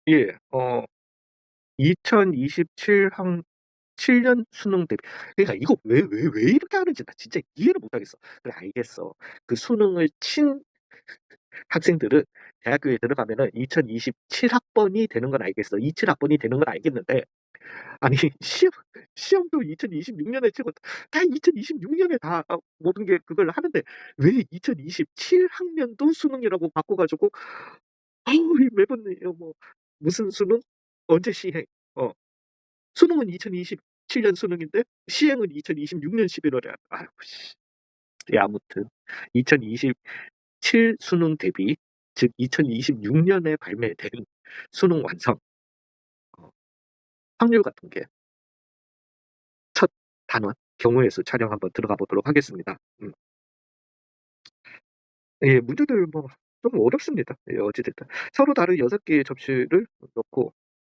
예. 2027 학 7년 수능 대비, 그러니까 이거 왜 이렇게 하는지 나 진짜 이해를 못 하겠어. 그래 알겠어. 그 수능을 친 학생들은 대학교에 들어가면은 2027 학번이 되는 건 알겠어. 27 학번이 되는 건 알겠는데, 아니 시험도 2026 년에 치고 다 2026 년에 다 모든 게 그걸 하는데 왜 2027 학년도 수능이라고 바꿔 가지고 아우 이 매번 뭐 무슨 수능? 언제 시행? 어 수능은 2027년 수능인데 시행은 2026년 11 월에. 아유 씨. 예 아무튼 2027 수능 대비, 즉 2026 년에 발매된 수능 완성 어 확률 같은 게 첫 단원 경우의 수 촬영 한번 들어가 보도록 하겠습니다. 예 문제들 뭐 좀 어렵습니다. 예 어찌 됐든 서로 다른 6 개의 접시를 넣고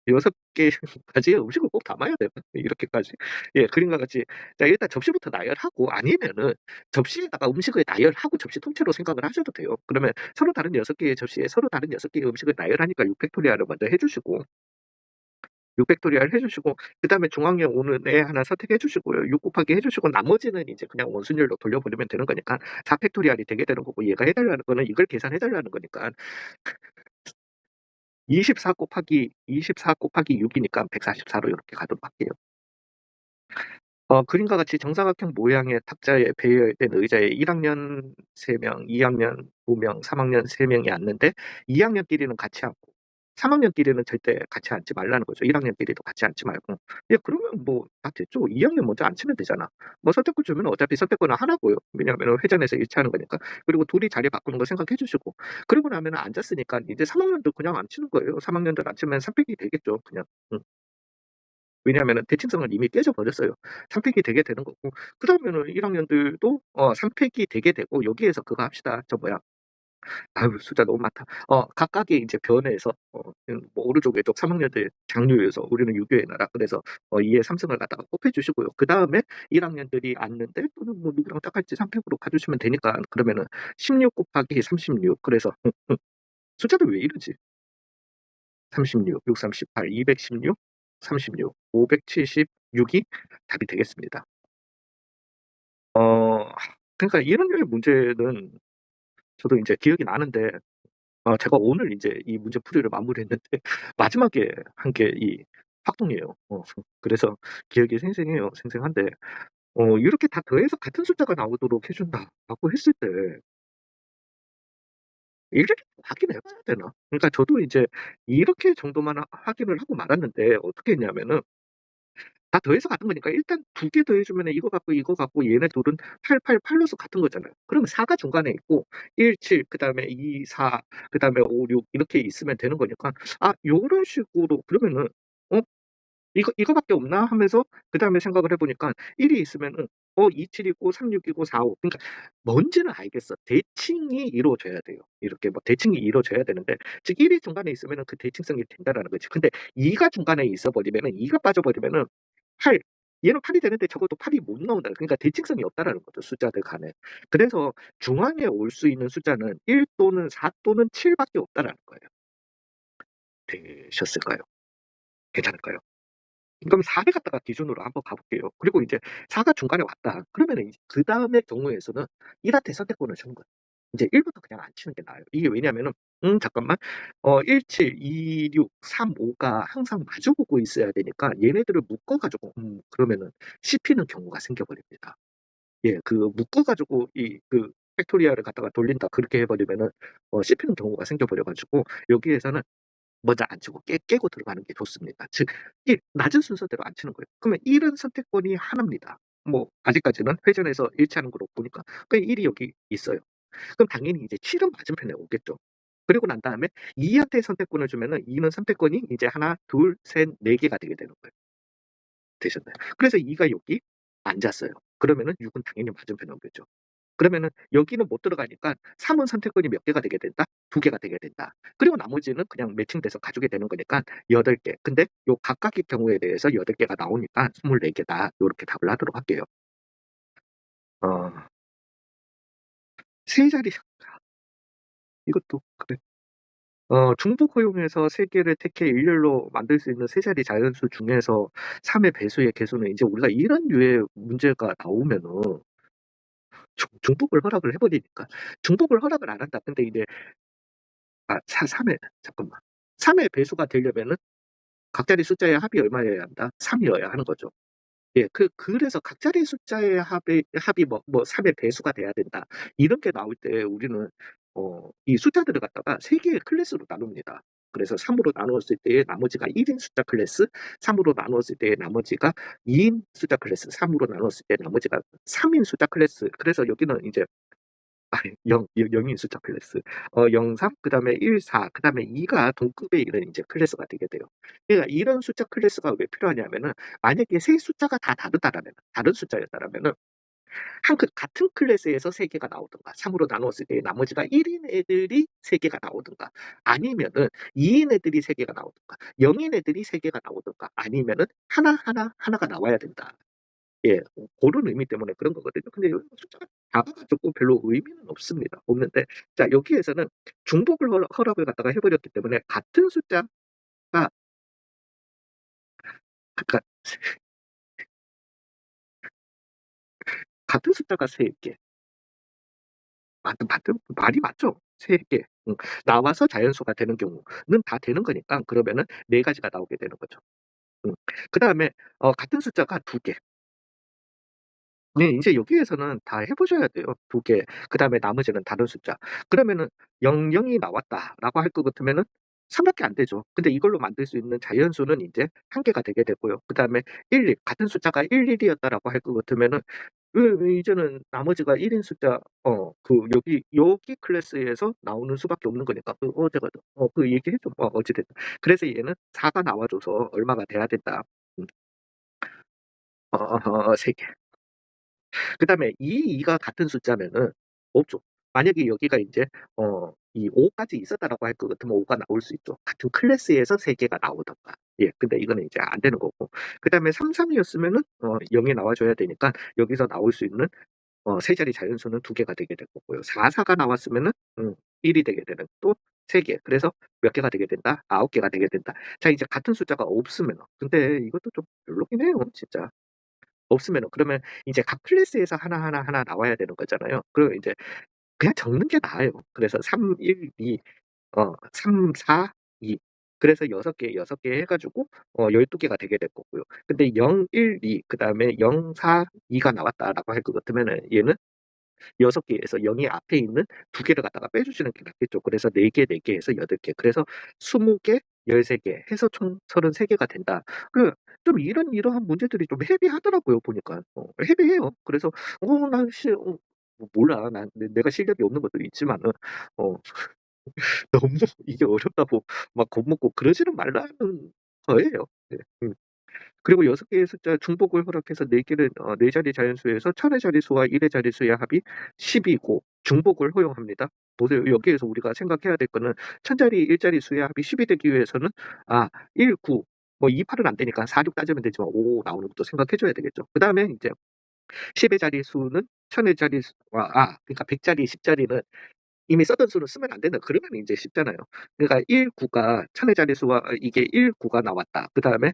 6 개 가지의 음식을 꼭 담아야 되나? 이렇게까지. 예 그림과 같이 자 일단 접시부터 나열하고, 아니면은 접시에다가 음식을 나열하고 접시 통째로 생각을 하셔도 돼요. 그러면 서로 다른 6 개의 접시에 서로 다른 6 개의 음식을 나열하니까 6 팩토리얼을 먼저 해 주시고, 6 팩토리얼 해 주시고, 그다음에 중앙에 오는 애 하나 선택해 주시고요. 6 곱하기 해 주시고, 나머지는 인제 그냥 원순율로 돌려버리면 되는 거니까 4 팩토리얼이 되게 되는 거고, 얘가 해 달라는 거는 이걸 계산해 달라는 거니까 24 곱하기 6 이니까 144로 요렇게 가도록 할게요. 그림과 같이 정사각형 모양의 탁자에 배열된 의자에 1 학년 3 명, 2 학년 2 명, 3 학년 3 명이 앉는데 2 학년끼리는 같이 앉고 3 학년끼리는 절대 같이 앉지 말라는 거죠. 1 학년끼리도 같이 앉지 말고. 예 그러면 뭐 다 됐죠. 2 학년 먼저 앉히면 되잖아. 뭐 선택권 주면 어차피 선택권은 하나고요. 왜냐하면은 회전해서 일치하는 거니까. 그리고 둘이 자리 바꾸는 거 생각해 주시고, 그러고 나면은 앉았으니까 이제 3 학년도 그냥 앉히는 거예요. 3 학년들 앉히면 3 팩이 되겠죠 그냥. 음. 왜냐하면은 대칭성을 이미 깨져 버렸어요. 3 팩이 되게 되는 거고, 그다음에는 1 학년들도 3 팩이 되게 되고, 여기에서 그거 합시다. 저 뭐야, 아유 숫자 너무 많다. 각각의 이제 변에서 뭐 오른쪽 왼쪽 3 학년들 장류에서 우리는 유교의 나라, 그래서 2의 3 승을 갖다가 곱해 주시고요. 그다음에 1 학년들이 앉는데 또는 뭐 누구랑 짝할지 3 팩으로 가 주시면 되니까, 그러면은 16 곱하기 36, 그래서 숫자들 왜 이러지? 36, 6 3 18, 216, 36, 576이 답이 되겠습니다. 어 그러니까 이런 류의 문제는 저도 인제 기억이 나는데, 제가 오늘 인제 이 문제 풀이를 마무리했는데 마지막에 한 게 이 확동이에요. 그래서 기억이 생생해요. 생생한데 이렇게 다 더해서 같은 숫자가 나오도록 해 준다라고 했을 때 일일이 확인해 봐야 되나? 그러니까 저도 이제 이렇게 정도만 확인을 하고 말았는데, 어떻게 했냐면은 다 더해서 같은 거니까 일단 2개 더해 주면은 이거 갖고 얘네 둘은 8, 8, 8 로서 같은 거잖아요. 그러면 4가 중간에 있고 1, 7 그다음에 2, 4 그다음에 5, 6 이렇게 있으면 되는 거니까, 요런 식으로 그러면은 '어 이거밖에 없나?' 하면서 그다음에 생각을 해 보니까 1이 있으면은 2, 7 이고 3, 6 이고 4, 5, 그러니까 뭔지는 알겠어. 대칭이 이루어져야 돼요. 이렇게 뭐 대칭이 이루어져야 되는데, 즉 1이 중간에 있으면은 그 대칭성이 된다라는 거지. 근데 2가 중간에 있어 버리면은, 2가 빠져 버리면은 8, 얘는 8이 되는데 적어도 8이 못 나온다. 그러니까 대칭성이 없다라는 거죠, 숫자들 간에. 그래서 중앙에 올 수 있는 숫자는 1 또는 4 또는 7 밖에 없다라는 거예요. 되셨을까요? 괜찮을까요? 그럼 4를 갖다가 기준으로 한번 가 볼게요. 그리고 이제 4가 중간에 왔다. 그러면은 이제 그다음의 경우에서는 1 한테 선택권을 주는 거예요. 이제 1 부터 그냥 안 치는 게 나아요. 이게 왜냐면은 잠깐만 1, 7, 2, 6, 3, 5가 항상 마주 보고 있어야 되니까 얘네들을 묶어 가지고 그러면은 씹히는 경우가 생겨 버립니다. 예 그 묶어 가지고 이 그 팩토리얼을 갖다가 돌린다 그렇게 해 버리면은 씹히는 경우가 생겨 버려 가지고, 여기에서는 먼저 안 치고 깨고 들어가는 게 좋습니다. 즉 낮은 순서대로 안 치는 거예요. 그러면 1은 선택권이 하나입니다. 뭐 아직까지는 회전해서 일치하는 걸로 보니까. 그 1이 여기 있어요. 그럼 당연히 이제 7은 맞은편에 오겠죠. 그리고 난 다음에 2 한테 선택권을 주면은 2는 선택권이 이제 하나, 둘, 셋, 4 개가 되게 되는 거예요. 되셨나요? 그래서 2가 여기 앉았어요. 그러면은 6은 당연히 맞은편에 오겠죠. 그러면은 여기는 못 들어가니까 3은 선택권이 몇 개가 되게 된다? 2 개가 되게 된다. 그리고 나머지는 그냥 매칭돼서 가지게 되는 거니까 8 개. 근데 요 각각의 경우에 대해서 8 개가 나오니까 24 개다. 요렇게 답을 하도록 할게요. 어 세 자리 이것도 그래. 중복 허용해서 세 개를 택해 일렬로 만들 수 있는 세 자리 자연수 중에서 3의 배수의 개수는 인제 우리가 이런 류의 문제가 나오면은 중복을 허락을 해 버리니까 중복을 허락을 안 한다. 근데 이제 아 사 3의 잠깐만. 3의 배수가 되려면은 각자리 숫자의 합이 얼마여야 한다? 3 이어야 하는 거죠. 예. 그래서 각자리 숫자의 합이 뭐 3의 배수가 돼야 된다. 이런 게 나올 때 우리는 이 숫자들을 갖다가 3 개의 클래스로 나눕니다. 그래서 3 으로 나누었을 때의 나머지가 1인 숫자 클래스, 3 으로 나누었을 때의 나머지가 2인 숫자 클래스, 3 으로 나누었을 때 나머지가 3인 숫자 클래스. 그래서 여기는 인제 아 0인 숫자 클래스. 0, 3 그다음에 1, 4 그다음에 2가 동급에 이른 인제 클래스가 되게 돼요. 그러니까 이런 숫자 클래스가 왜 필요하냐면은 만약에 세 숫자가 다 다르다라면 다른 숫자였다라면은 같은 클래스에서 3 개가 나오든가 3 으로 나누었을 때 나머지가 1인 애들이 3 개가 나오든가 아니면은 2인 애들이 3 개가 나오든가 0인 애들이 3 개가 나오든가 아니면은 하나가 나와야 된다. 예. 고런 의미 때문에 그런 거거든요. 근데 여기는 숫자가 작아 가지고 별로 의미는 없습니다. 없는데 자 여기에서는 중복을 허락을 갖다가 해 버렸기 때문에 같은 숫자가 그러니까 같은 숫자가 3 개 맞는 말이 맞죠. 3 개. 나와서 자연수가 되는 경우는 다 되는 거니까 그러면은 4 가지가 나오게 되는 거죠. 음. 그다음에 같은 숫자가 2 개. 네. 인제 여기에서는 다 해 보셔야 돼요. 2 개. 그다음에 나머지는 다른 숫자. 그러면은 0 0이 나왔다라고 할 것 같으면은 3 밖에 안 되죠. 근데 이걸로 만들 수 있는 자연수는 인제 1 개가 되게 되고요. 그다음에 1, 2 같은 숫자가 1, 1 이었다라고 할 것 같으면은 이제는 나머지가 1인 숫자 여기 클래스에서 나오는 수밖에 없는 거니까 제가 얘기했죠. 어찌 됐든. 그래서 얘는 4가 나와 줘서 얼마가 돼야 된다. 음. 3 개. 그다음에 이 2가 같은 숫자면은 없죠. 만약에 여기가 인제 이 5 까지 있었다라고 할 것 같으면 5가 나올 수 있죠. 같은 클래스에서 3 개가 나오든가. 예. 근데 이거는 이제 안 되는 거고. 그다음에 3, 3 이었으면은 0이 나와 줘야 되니까 여기서 나올 수 있는 세 자리 자연수는 2 개가 되게 될 거고요. 4, 4가 나왔으면은 1이 되게 되는 또 3 개. 그래서 몇 개가 되게 된다? 9 개가 되게 된다. 자 이제 같은 숫자가 없으면은 근데 이것도 좀 별로긴 해요 진짜. 없으면은 그러면 이제 각 클래스에서 하나 나와야 되는 거잖아요. 그러면 인제 그냥 적는 게 나아요. 그래서 3, 1, 2 3, 4, 2 그래서 6 개 해 가지고 12 개가 되게 될 거고요. 근데 0, 1, 2 그다음에 0, 4, 2가 나왔다라고 할 것 같으면은 얘는 6 개에서 0이 앞에 있는 2 개를 갖다가 빼 주시는 게 낫겠죠. 그래서 4 개, 4 개에서 8 개. 그래서 20 개, 13개 해서 총 33 개가 된다. 좀 이러한 문제들이 좀 헤비하더라고요 보니까. 헤비해요. 그래서 난 몰라. 내가 실력이 없는 것도 있지만은 어 너무 이게 어렵다고 막 겁먹고 그러지는 말라는 거예요. 네. 그리고 6 개의 숫자 중복을 허락해서 4 개를 4 자리 자연수에서 1000의 자리수와 1의 자리수의 합이 10 이고 중복을 허용합니다. 보세요. 여기에서 우리가 생각해야 될 거는 1000 자리 1 자리수의 합이 10이 되기 위해서는 1, 9 2, 8은 안 되니까 4, 6 따지면 되지만 5 나오는 것도 생각해 줘야 되겠죠. 그다음에 인제 10의 자리수는 1000의 자리수와 그러니까 100 자리, 10 자리는 이미 썼던 수를 쓰면 안 된다. 그러면 인제 쉽잖아요. 그러니까 1, 9가 천의 자릿수와 이게 1, 9가 나왔다. 그다음에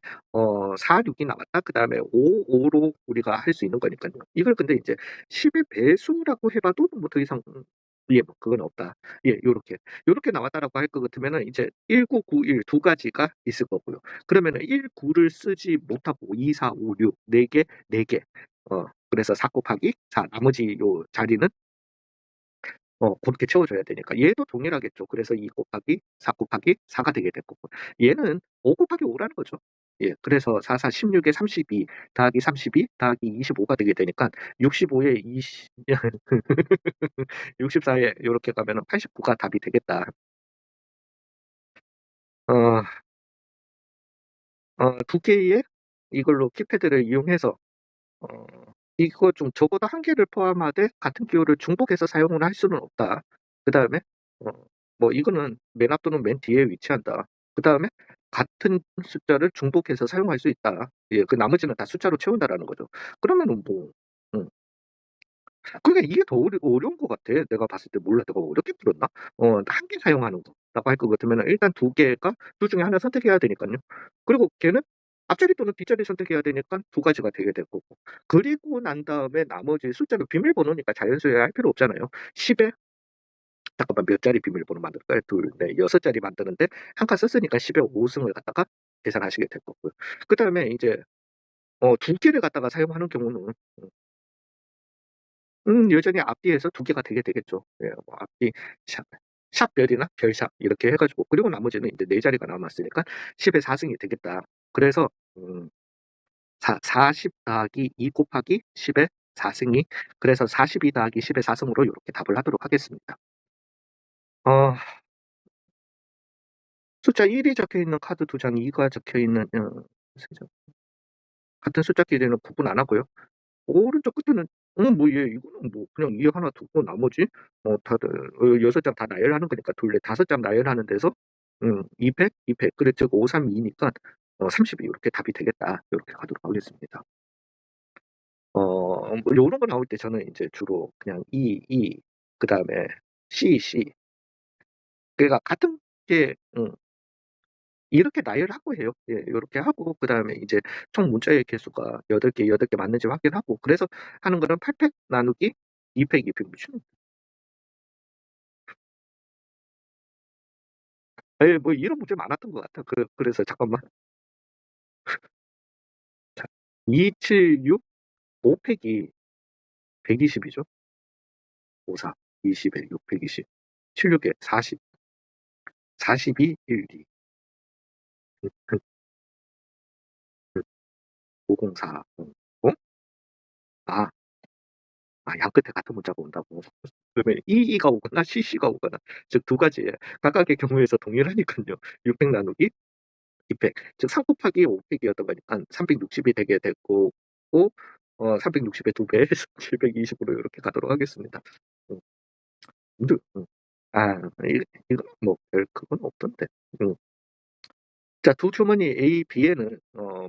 4, 6이 나왔다. 그다음에 5, 5로 우리가 할 수 있는 거니깐요. 이걸 근데 이제 10의 배수라고 해 봐도 뭐 더 이상 뭐 그건 없다. 요렇게 나왔다라고 할 것 같으면은 이제 1, 9, 9, 1 두 가지가 있을 거고요. 그러면은 1, 9를 쓰지 못하고 2, 4, 5, 6 4 개, 4 개. 그래서 4 곱하기 4 나머지 요 자리는 고렇게 채워 줘야 되니까 얘도 동일하겠죠. 그래서 2 곱하기 4 곱하기 4가 되게 될 거고 얘는 5 곱하기 5라는 거죠. 예. 그래서 4, 4 16에 32 더하기 32 더하기 25가 되게 되니까 65에 20 64에 요렇게 가면은 89가 답이 되겠다. 어 2 개의 이걸로 키패드를 이용해서 어 이거 좀 적어도 한 개를 포함하되 같은 기호를 중복해서 사용을 할 수는 없다. 그다음에 어 이거는 맨 앞 또는 맨 뒤에 위치한다. 그다음에 같은 숫자를 중복해서 사용할 수 있다. 예 그 나머지는 다 숫자로 채운다라는 거죠. 그러면은 뭐 음 그러니까 이게 더 어려운 것 같아. 내가 봤을 때. 몰라 내가 어렵게 풀었나? 한 개 사용하는 거라고 할 것 같으면은 일단 두 개가 둘 중에 하나 선택해야 되니깐요. 그리고 걔는 앞자리 또는 뒷자리 선택해야 되니까 두 가지가 되게 될 거고. 그리고 난 다음에 나머지 숫자를 비밀번호니까 자연스레 할 필요 없잖아요. 10에 잠깐만 몇 자리 비밀번호 만들까요? 둘, 넷, 6자리 만드는데 한 칸 썼으니까 10에 5 승을 갖다가 계산하시게 될 거고요. 그다음에 이제 두 개를 갖다가 사용하는 경우는 여전히 앞뒤에서 두 개가 되게 되겠죠. 예 뭐 앞뒤 샵 샵별이나 별샵 이렇게 해 가지고 그리고 나머지는 이제 네 자리가 남았으니까 10의 4 승이 되겠다. 그래서 음 사 40 더하기 2 곱하기 10의 4 승이 그래서 42 더하기 10의 4 승으로 요렇게 답을 하도록 하겠습니다. 어 숫자 1이 적혀 있는 카드 2 장, 2가 적혀 있는 3 장 같은 숫자끼리는 구분 안 하고요. 오른쪽 끝에는 뭐 예 이거는 뭐 그냥 이 하나 두고 나머지 다들 6장 다 나열하는 거니까 둘, 넷, 5장 나열하는 데서 2팩, 2팩 그래 즉 5, 3, 2 니까 32 요렇게 답이 되겠다. 요렇게 가도록 하겠습니다. 뭐 요런 거 나올 때 저는 인제 주로 그냥 E 그다음에 C 그러니까 같은 게 이렇게 나열하고 해요. 예 요렇게 하고 그다음에 이제 총 문자의 개수가 8 개 맞는지 확인하고 그래서 하는 거는 8 팩 나누기 2 팩, 2팩 뭐 쉬운 예 뭐 이런 문제 많았던 것 같아. 그래서 잠깐만. 자 276 5 팩이 120 이죠. 5, 4, 20에 6, 120. 76에 40, 42, 1, 2. 음 음 음 504 어? 아. 양 끝에 같은 문자가 온다고. 그러면 EE가 오거나 CC가 오거나 즉 두 가지의 각각의 경우에서 동일하니깐요. 600 나누기 200 즉 3 곱하기 5 팩이었던 거니깐 360이 되게 될 거고 360의 2배 해서 720 으로 요렇게 가도록 하겠습니다. 음 근데 아 이 이거는 뭐 별 그건 없던데. 음. 자 두 주머니 A, B에는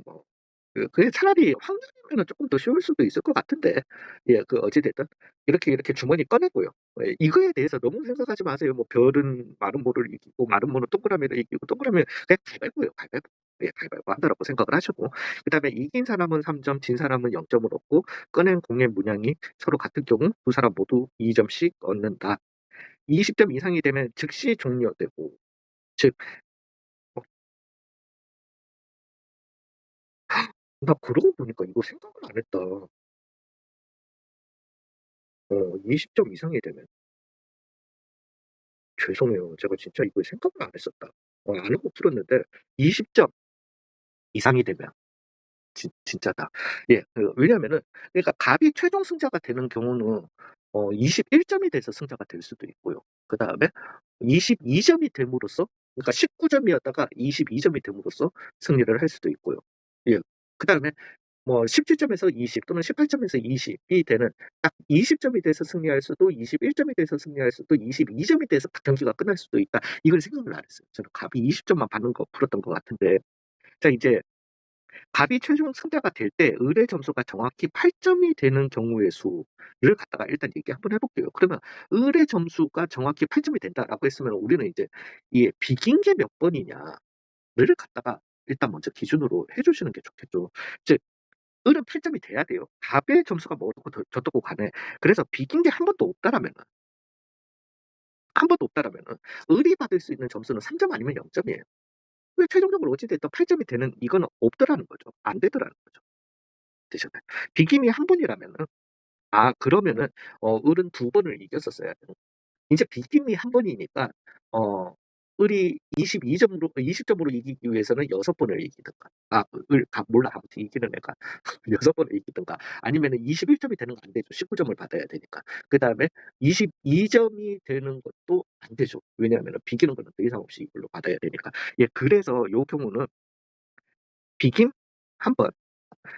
뭐 그게 차라리 확률이면은 쪼끔 더 쉬울 수도 있을 것 같은데 예 어찌 됐든 이렇게 주머니 꺼내고요. 예 이거에 대해서 너무 생각하지 마세요. 뭐 별은 마른 모를 이기고 마른 모는 동그라미를 이기고 동그라미는 그냥 가위바위보예요, 가위바위보. 예 가위바위보 한다라고 생각을 하시고 그다음에 이긴 사람은 3 점 진 사람은 0 점을 얻고 꺼낸 공의 문양이 서로 같은 경우 두 사람 모두 2 점씩 얻는다. 20점 이상이 되면 즉시 종료되고 즉 어 나 그러고 보니까 이거 생각을 안 했다. 20점 이상이 되면 죄송해요. 제가 진짜 이걸 생각을 안 했었다. 안 하고 풀었는데 20점 이상이 되면 진짜다. 예. 왜냐하면은 그러니까 갑이 최종 승자가 되는 경우는 21 점이 돼서 승자가 될 수도 있고요. 그다음에 22 점이 됨으로써 그러니까 19 점이었다가 22 점이 됨으로써 승리를 할 수도 있고요. 예. 그다음에 뭐 17 점에서 20 또는 18 점에서 20이 되는 딱 20 점이 돼서 승리할 수도 21 점이 돼서 승리할 수도 22 점이 돼서 딱 경기가 끝날 수도 있다. 이걸 생각을 안 했어요. 저는 갑이 20 점만 받는 거 풀었던 것 같은데 자 이제 갑이 최종 승자가 될 때 을의 점수가 정확히 8 점이 되는 경우의 수를 갖다가 일단 얘기 한번 해 볼게요. 그러면 을의 점수가 정확히 8 점이 된다라고 했으면 우리는 이제 이 비긴 게 몇 번이냐를 갖다가 일단 먼저 기준으로 해 주시는 게 좋겠죠. 즉 을은 8 점이 돼야 돼요. 갑의 점수가 뭐 어떻고 저떻고 간에 그래서 비긴 게 한 번도 없다라면은 한 번도 없다라면은 을이 받을 수 있는 점수는 3점 아니면 0 점이에요. 왜 최종적으로 어찌 됐든 8 점이 되는 이거는 없더라는 거죠. 안 되더라는 거죠. 되셨나요? 비김이 한 번이라면은 그러면은 을은 두 번을 이겼었어야 돼요. 인제 비김이 한 번이니까 어 을이 22 점으로 20 점으로 이기기 위해서는 6 번을 이기든가 몰라 아무튼 이기는 애가 6 번을 이기든가 아니면은 21 점이 되는 거 안 되죠. 19 점을 받아야 되니까. 그다음에 22 점이 되는 것도 안 되죠. 왜냐하면은 비기는 거는 더 이상 없이 이걸로 받아야 되니까. 예 그래서 요 경우는 비김 한 번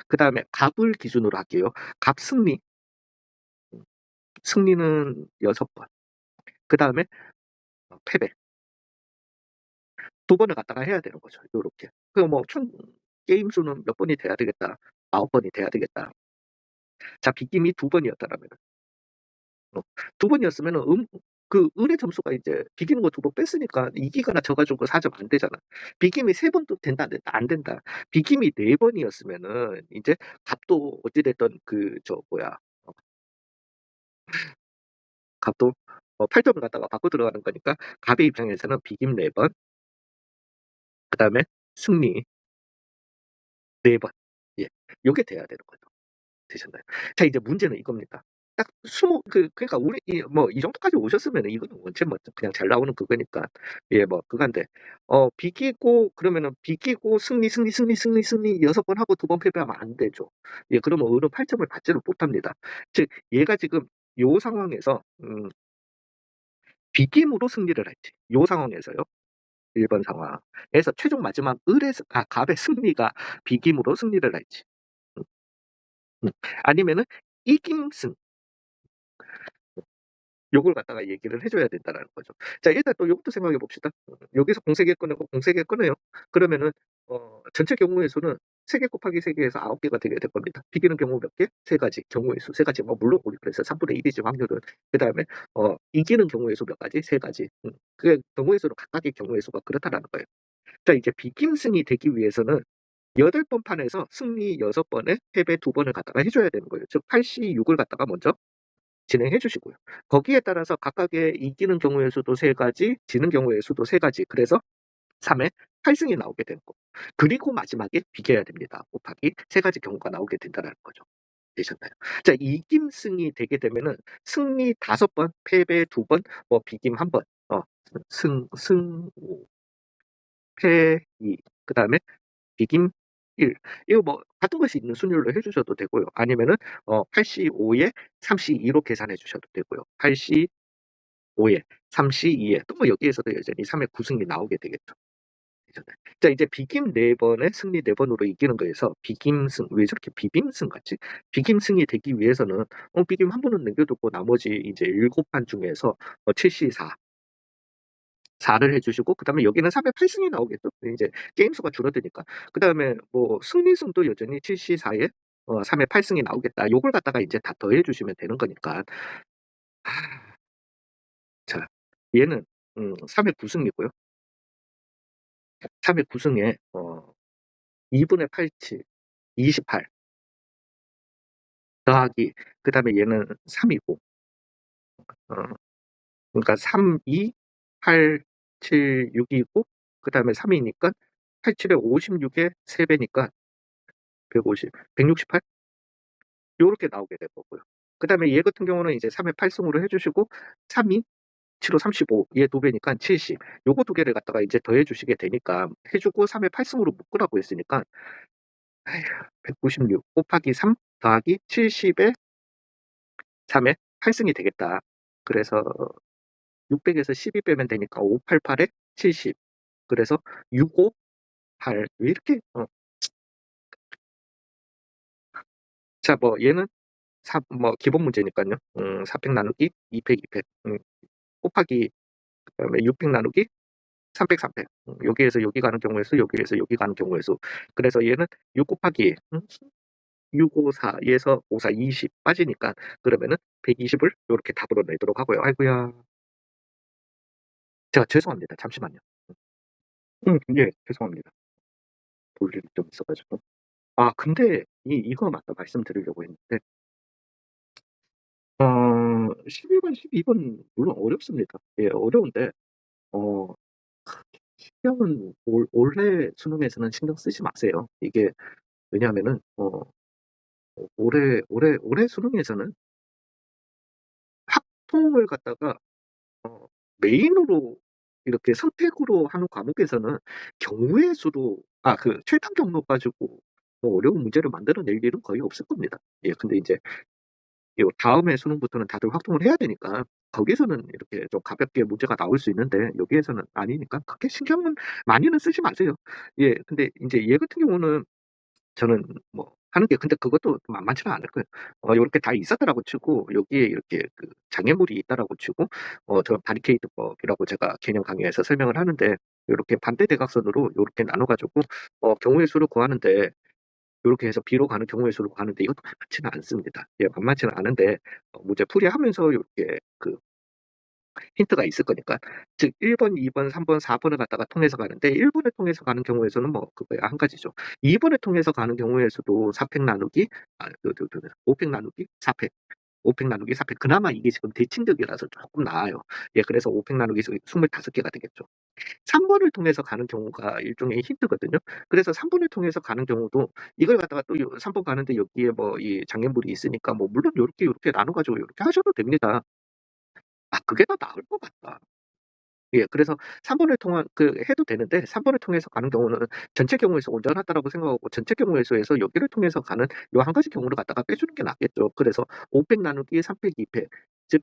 그다음에 갑을 기준으로 할게요. 갑 승리, 승리는 6 번. 그다음에 패배 두 번을 갖다가 해야 되는 거죠 요렇게. 그 뭐 총 게임 수는 몇 번이 돼야 되겠다. 9 번이 돼야 되겠다. 자 빗김이 두 번이었다라면은 어. 2번이었으면은 그 을의 점수가 이제 비기는 거 2번 뺐으니까 이기거나 져 가지고 4점 안 되잖아. 비김이 3 번도 된다 안 된다? 안 된다. 비김이 4 번이었으면은 인제 값도 어찌 됐든 그 뭐야 어 값도 8 점을 갖다가 받고 들어가는 거니까 갑의 입장에서는 비김 4 번, 그다음에 승리 4 번. 예. 요게 돼야 되는 거죠. 되셨나요? 자 이제 문제는 이겁니다. 딱 20 그러니까 우리 이 정도까지 오셨으면은 이거는 원체 뭐 그냥 잘 나오는 그거니까 예 뭐 그건데 비기고 그러면은 비기고 승리, 승리, 승리, 승리, 승리 6번 하고 2번 패배하면 안 되죠. 예 그러면 을은 8 점을 받지를 못합니다. 즉 얘가 지금 요 상황에서 비김으로 승리를 할지 요 상황에서요. 1번 상황에서 최종 마지막 갑의 승리가 비김으로 승리를 할지 음 음 아니면은 이김승 요걸 갖다가 얘기를 해 줘야 된다라는 거죠. 자 일단 또 요것도 생각해 봅시다. 여기서 공세개 꺼내고 공세개 꺼내요. 그러면은 전체 경우의 수는 3개 곱하기 3 개에서 9 개가 되게 될 겁니다. 비기는 경우 몇 개? 3 가지. 경우의 수 3 가지. 뭐 물론 우리 그래서 3분의 1 이지 확률은. 그다음에 이기는 경우의 수 몇 가지? 3 가지. 그게 경우의 수로 각각의 경우의 수가 그렇다라는 거예요. 자 이제 비김승이 되기 위해서는 8번 판에서 승리 6번에 패배 2번을 갖다가 해 줘야 되는 거예요. 즉 86을 갖다가 먼저 진행해 주시고요. 거기에 따라서 각각의 이기는 경우의 수도 3 가지, 지는 경우의 수도 3 가지. 그래서 3의 8 승이 나오게 되는 거. 그리고 마지막에 비겨야 됩니다. 곱하기 3 가지 경우가 나오게 된다라는 거죠. 되셨나요? 자 이김승이 되게 되면은 승리 5 번, 패배 2 번, 뭐 비김 1 번, 승 5, 패 2, 그다음에 비김 1. 이거 뭐 같은 것이 있는 순위로 해 주셔도 되고요. 아니면은 85에 32로 계산해 주셔도 되고요. 85에 32에 또 뭐 여기에서도 여전히 3의 9승이 나오게 되겠죠. 그죠? 자 이제 비김 4 번에 승리 4 번으로 이기는 거에서 비김승 왜 저렇게 비빔승 같지? 비김승이 되기 위해서는 비김 1 번은 남겨 두고 나머지 이제 7판 중에서 7시 4 4를 해 주시고 그다음에 여기는 3의 8 승이 나오겠죠. 이제 게임 수가 줄어드니까. 그다음에 뭐 승리승도 여전히 7시 4에 3의 8 승이 나오겠다. 요걸 갖다가 인제 다 더해 주시면 되는 거니까. 자 얘는 3의 9 승이고요. 3의 9 승에 2 분의 8 7 28 더하기 그다음에 얘는 3 이고 어 그러니까 3, 2, 8, 7, 6 이고 그다음에 3 이니까 8, 7에 56에 3 배니까 150, 168 요렇게 나오게 될 거고요. 그다음에 얘 같은 경우는 이제 3의 8 승으로 해 주시고 32, 7호 35 얘 2 배니까 70 요거 2 개를 갖다가 이제 더해 주시게 되니까 해 주고 3의 8 승으로 묶으라고 했으니까 아휴 196 곱하기 3 더하기 70에 3의 8 승이 되겠다. 그래서 600에서 12 빼면 되니까 588에 70 그래서 658 왜 이렇게 자 뭐 얘는 뭐 기본 문제니깐요. 400 나누기 200, 200 곱하기 그다음에 600 나누기 300, 300 여기에서 여기 가는 경우의 수, 여기에서 여기 가는 경우의 수. 그래서 얘는 6 곱하기 654 에서 54 20 빠지니까 그러면은 120을 요렇게 답으로 내도록 하고요. 아이고야. 제가 죄송합니다. 잠시만요. 예. 죄송합니다. 볼 일이 좀 있어 가지고. 아 근데 이거 맞다 말씀드리려고 했는데 11 번, 12번 물론 어렵습니다. 예 어려운데 어 신경은 올해 수능에서는 신경 쓰지 마세요. 이게 왜냐하면은 올해 수능에서는 학통을 갖다가 메인으로 이렇게 선택으로 하는 과목에서는 경우의 수로 최단 경로 가지고 뭐 어려운 문제를 만들어낼 일은 거의 없을 겁니다. 예 근데 인제 요 다음에 수능부터는 다들 확통을 해야 되니까 거기서는 이렇게 좀 가볍게 문제가 나올 수 있는데 여기에서는 아니니까 그렇게 신경은 많이는 쓰지 마세요. 예 근데 인제 얘 같은 경우는 저는 뭐 하는 게 근데 그것도 만만치는 않을 거예요. 요렇게 다 있었다라고 치고 여기에 이렇게 그 장애물이 있다라고 치고 저 바리케이드법이라고 제가 개념 강의에서 설명을 하는데 요렇게 반대 대각선으로 요렇게 나눠 가지고 경우의 수를 구하는데 요렇게 해서 B로 가는 경우의 수로 가는데 이것도 만만치는 않습니다. 예 만만치는 않은데 문제 풀이하면서 요렇게 그 힌트가 있을 거니까. 즉 1 번, 2 번, 3 번, 4 번을 갖다가 통해서 가는데 1 번을 통해서 가는 경우의 수는 뭐 그거야 한 가지죠. 2 번을 통해서 가는 경우의 수도 4팩 나누기 아 5팩 나누기 4팩, 5팩 나누기 4팩 그나마 이게 지금 대칭적이라서 쪼끔 나아요. 예 그래서 5팩 나누기 25 개가 되겠죠. 3 번을 통해서 가는 경우가 일종의 힌트거든요. 그래서 3 번을 통해서 가는 경우도 이걸 갖다가 또 요 3번 가는데 여기에 뭐 이 장애물이 있으니까 뭐 물론 요렇게 나눠 가지고 요렇게 하셔도 됩니다. 아 그게 더 나을 것 같다. 예 그래서 3 번을 통한 해도 되는데 3 번을 통해서 가는 경우는 전체 경우의 수 온전하다라고 생각하고 전체 경우의 수에서 여기를 통해서 가는 요 한 가지 경우를 갖다가 빼주는 게 낫겠죠. 그래서 5팩 나누기 3팩 2팩 즉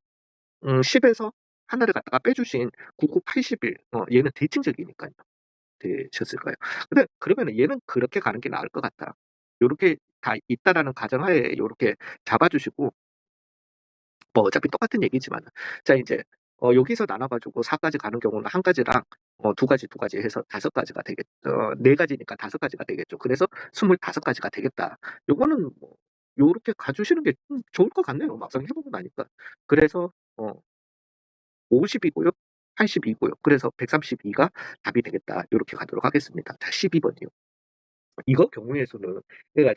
10 에서 하나를 갖다가 빼주신 9, 9, 81 얘는 대칭적이니까요. 되셨을까요? 근데 그러면은 얘는 그렇게 가는 게 나을 것 같다. 요렇게 다 있다라는 가정하에 요렇게 잡아 주시고 뭐 어차피 똑같은 얘기지만은 자 인제 여기서 나눠 가지고 4 까지 가는 경우는 1 가지랑 2 가지, 2 가지 해서 5 가지가 되겠 4 가지니까 5 가지가 되겠죠. 그래서 25 가지가 되겠다. 요거는 뭐 요렇게 가 주시는 게 좋을 것 같네요, 막상 해 보고 나니까. 그래서 50 이고요. 82 고요. 그래서 132가 답이 되겠다. 요렇게 가도록 하겠습니다. 자 12 번이요. 이거 경우의 수는 그러니까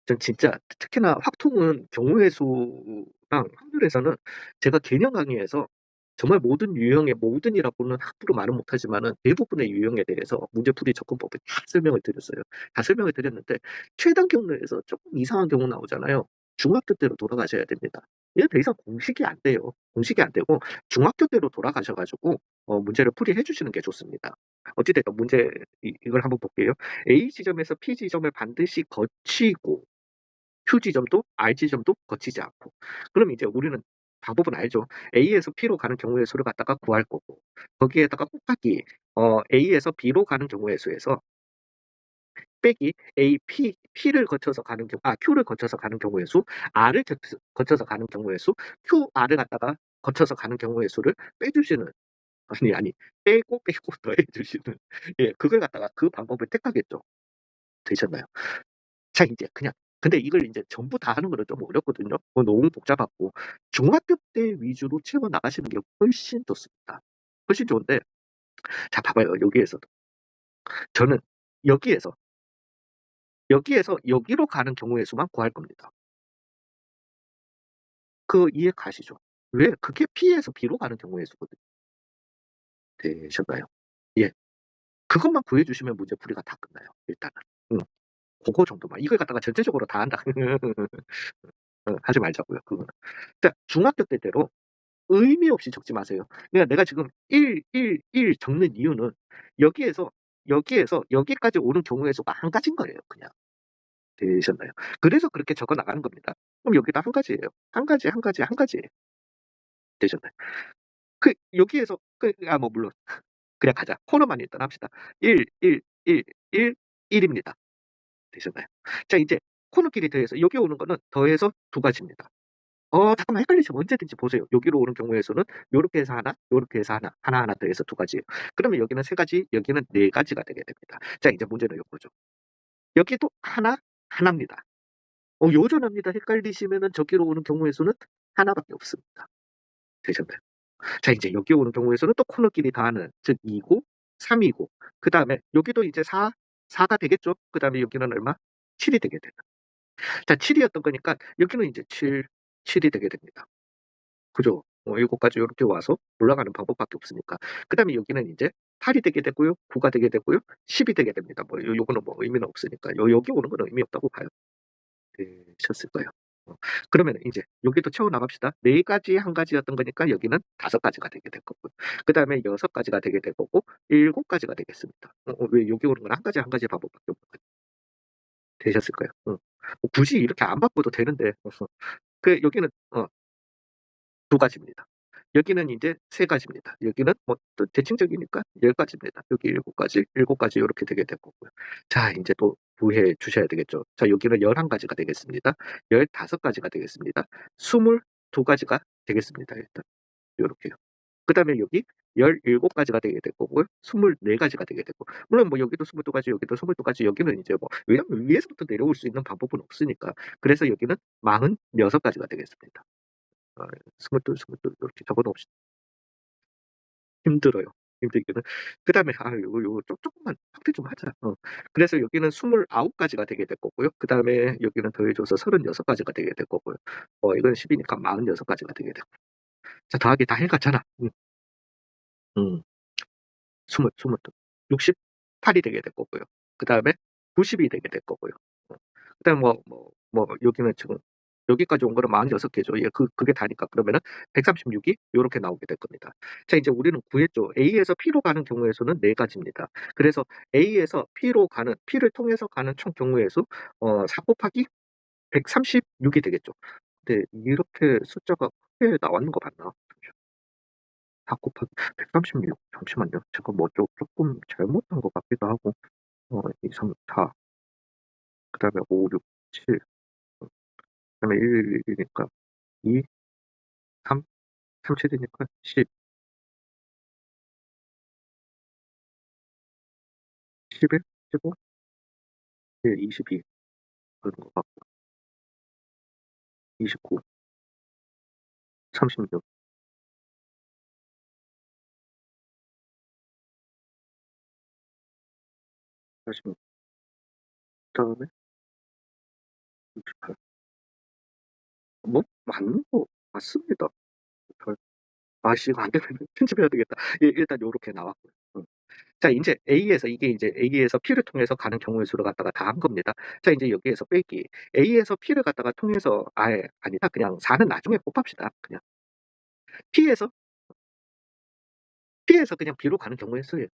전 진짜 특히나 확통은 경우의 수랑 확률에서는 제가 개념 강의에서 정말 모든 유형의 모든이라고는 함부로 말은 못하지만은 대부분의 유형에 대해서 문제풀이 접근법을 다 설명을 드렸어요. 다 설명을 드렸는데 최단 경로에서 쪼끔 이상한 경우 나오잖아요. 중학교 때로 돌아가셔야 됩니다. 이게 더 이상 공식이 안 돼요. 공식이 안 되고 중학교 때로 돌아가셔 가지고 문제를 풀이해 주시는 게 좋습니다. 어찌 됐든 문제 이걸 한번 볼게요. A 지점에서 P 지점을 반드시 거치고 Q 지점도 R 지점도 거치지 않고. 그럼 이제 우리는 방법은 알죠. A에서 P로 가는 경우의 수를 갖다가 구할 거고 거기에다가 곱하기 A에서 B로 가는 경우의 수에서 빼기 P를 거쳐서 가는 Q를 거쳐서 가는 경우의 수, R을 거쳐서 가는 경우의 수, QR을 갖다가 거쳐서 가는 경우의 수를 빼주시는 아니 빼고 더해 주시는 예 그걸 갖다가 그 방법을 택하겠죠. 되셨나요? 자 인제 그냥 근데 이걸 인제 전부 다 하는 거는 좀 어렵거든요. 너무 복잡하고 중학교 때 위주로 채워 나가시는 게 훨씬 좋습니다. 훨씬 좋은데 자 봐봐요. 여기에서도 저는 여기에서, 여기에서 여기로 가는 경우의 수만 구할 겁니다. 그 이해 가시죠? 왜 그게 P에서 B로 가는 경우의 수거든요. 되셨나요? 예. 그것만 구해 주시면 문제 풀이가 다 끝나요 일단은. 음. 고거 정도만. 이걸 갖다가 전체적으로 다 한다. 하지 말자고요 그거는. 그러니까 중학교 때대로 의미 없이 적지 마세요. 그러니까 내가 지금 1 적는 이유는 여기에서, 여기에서 여기까지 오는 경우의 수가 한 가지인 거예요 그냥. 되셨나요? 그래서 그렇게 적어 나가는 겁니다. 그럼 여기다 한 가지예요. 한 가지, 한 가지, 한 가지예요. 되셨나요? 여기에서 뭐 물론 그냥 가자. 코너만 일단 합시다. 1, 1, 1, 1, 1 입니다. 되셨나요? 자 인제 코너끼리 더해서 여기 오는 거는 더해서 2 가지입니다. 잠깐만 헷갈리시면 언제든지 보세요. 여기로 오는 경우의 수는 요렇게 해서 하나, 요렇게 해서 하나, 하나하나 더해서 2 가지예요. 그러면 여기는 3 가지, 여기는 4 가지가 되게 됩니다. 자 이제 문제는 요거죠. 여기도 하나, 하나입니다. 요전합니다. 헷갈리시면은 저기로 오는 경우의 수는 하나밖에 없습니다. 되셨나요? 자 인제 여기 오는 경우의 수는 또 코너끼리 더하는 즉 2고 3 이고 그다음에 여기도 이제 4가 되겠죠. 그다음에 여기는 얼마? 7이 되게 돼요. 자 7 이었던 거니까 여기는 이제 7이 되게 됩니다. 그죠? 7 까지 요렇게 와서 올라가는 방법밖에 없으니까. 그다음에 여기는 인제 8이 되게 되고요. 9가 되게 되고요. 10이 되게 됩니다. 요거는 뭐 의미는 없으니까. 여기 오는 거는 의미 없다고 봐요. 되셨을 거예요. 그러면은 인제 여기도 채워 나갑시다. 4 가지 1 가지였던 거니까 여기는 5 가지가 되게 될 거고요. 그다음에 6 가지가 되게 될 거고 7 가지가 되겠습니다. 왜 여기 오는 건 1 가지 1 가지 방법밖에 없는 거예요. 되셨을 거예요. 굳이 이렇게 안 바꿔도 되는데 여기는 2 가지입니다. 여기는 인제 3 가지입니다. 여기는 뭐 또 대칭적이니까 10 가지입니다. 여기 7 가지, 7 가지 요렇게 되게 될 거고요. 자 인제 또 구해 주셔야 되겠죠. 자 여기는 11 가지가 되겠습니다. 15 가지가 되겠습니다. 22 가지가 되겠습니다 일단. 요렇게요. 그다음에 여기 17 가지가 되게 될 거고요. 24 가지가 되게 되고, 물론 뭐 여기도 22 가지 여기도 22 가지, 여기는 이제 뭐 왜냐면 위에서부터 내려올 수 있는 방법은 없으니까. 그래서 여기는 46 가지가 되겠습니다. 아 22, 22 이렇게 적어 놓읍시다. 힘들어요. 힘들기는. 그다음에 요거 쪼끔만 확대 좀 하자. 그래서 여기는 29 가지가 되게 될 거고요. 그다음에 여기는 더해 줘서 36 가지가 되게 될 거고요. 이건 10 이니까 46 가지가 되게 되고. 자, 더하기 다 해 갔잖아. 음. 20 68이 되게 될 거고요. 그다음에 90이 되게 될 거고요. 어 그다음에 여기는 지금 여기까지 온 거는 46 개죠. 예, 그게 다니까 그러면은 136이 요렇게 나오게 될 겁니다. 자, 인제 우리는 구했죠. A에서 P로 가는 경우의 수는 4 가지입니다. 그래서 A에서 P를 통해서 가는 총 경우의 수 4 곱하기 136이 되겠죠. 근데 이렇게 숫자가 크게 나왔는 거 맞나? 4 곱하기 136, 잠시만요. 제가 뭐 쪼끔 잘못한 것 같기도 하고. 2, 3, 4, 그다음에 5, 6, 7, 그다음에 1 이니까 2, 3, 7 이니까 10, 11, 15, 예, 22 그런 것 같고, 29, 36, 46, 그다음에 68. 뭐 맞는 거 맞습니다. 별 이거 안 되면 편집해야 되겠다. 예, 일단 요렇게 나왔고요. 자, 인제 A에서 이게 인제 A에서 P를 통해서 가는 경우의 수를 갖다가 다 한 겁니다. 자, 인제 여기에서 빼기. A에서 P를 갖다가 통해서 아니다. 그냥 4는 나중에 곱합시다. 그냥 P에서 P에서 그냥 B로 가는 경우의 수예요.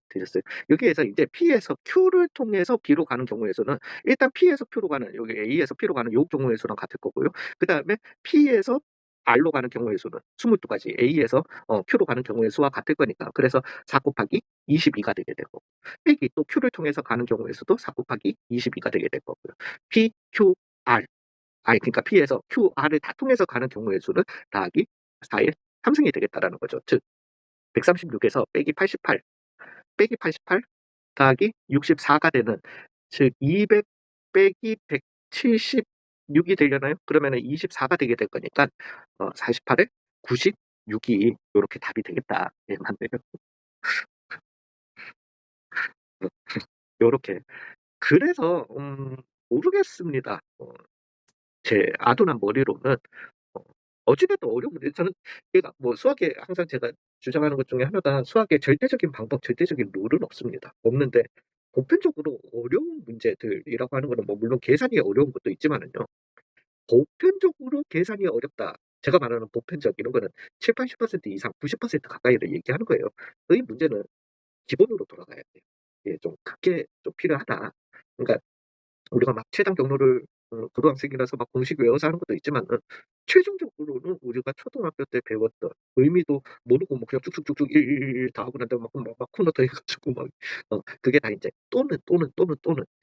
되셨어요? 여기에서 이제 P에서 Q를 통해서 B로 가는 경우의 수는 일단 P에서 Q로 가는, 여기 A에서 P로 가는 요 경우의 수랑 같을 거고요. 그다음에 P에서 R로 가는 경우의 수는 22 가지, A에서 Q로 가는 경우의 수와 같을 거니까, 그래서 4 곱하기 22가 되게 되고, 빼기 또 Q를 통해서 가는 경우의 수도 4 곱하기 22가 되게 될 거고요. P, Q, R, 그러니까 P에서 Q, R을 다 통해서 가는 경우의 수는 더하기 4의 3승이 되겠다라는 거죠. 즉 136에서 빼기 88 더하기 64가 되는, 즉 200 빼기 176이 되려나요? 그러면은 24가 되게 될 거니까 48에 96이 요렇게 답이 되겠다. 예, 맞네요. 요렇게. 그래서 모르겠습니다. 제 아둔한 머리로는 어 어찌 됐든 어려운 문제, 저는 그러니까 뭐 수학에 항상 제가 주장하는 것 중에 하나가, 수학에 절대적인 방법, 절대적인 룰은 없습니다. 없는데 보편적으로 어려운 문제들이라고 하는 거는 뭐 물론 계산이 어려운 것도 있지만은요. 보편적으로 계산이 어렵다. 제가 말하는 보편적 이런 거는 70-80% 이상, 90% 가까이를 얘기하는 거예요. 이 문제는 기본으로 돌아가야 돼요. 예, 좀 그게 좀 필요하다. 그러니까 우리가 막 최단 경로를 고등학생이라서 막 공식 외워서 하는 것도 있지만은, 최종적으로는 우리가 초등학교 때 배웠던 의미도 모르고 뭐 그냥 쭉쭉쭉쭉 1 다 하고 난 다음에 막 코너 더해 가지고 막 그게 다 인제 또는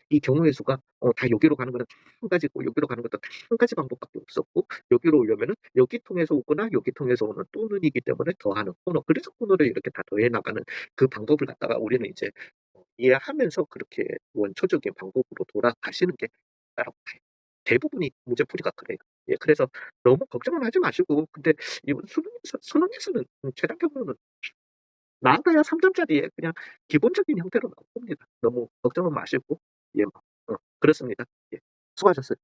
이 경우의 수가 다 여기로 가는 거는 다 한 가지고, 여기로 가는 것도 다 한 가지 방법밖에 없었고, 여기로 오려면은 여기 통해서 오거나 여기 통해서 오는 또는이기 때문에 더하는 코너, 그래서 코너를 이렇게 다 더해 나가는 그 방법을 갖다가 우리는 이제 이해하면서 그렇게 원초적인 방법으로 돌아가시는 게 따라고 봐요. 대부분이 문제풀이가 그래요. 예, 그래서 너무 걱정은 하지 마시고, 근데 이번 수능에서는 최단 경로는 나아가야 3 점짜리의 그냥 기본적인 형태로 나올 겁니다. 너무 걱정은 마시고. 예, 그렇습니다. 예. 수고하셨어요.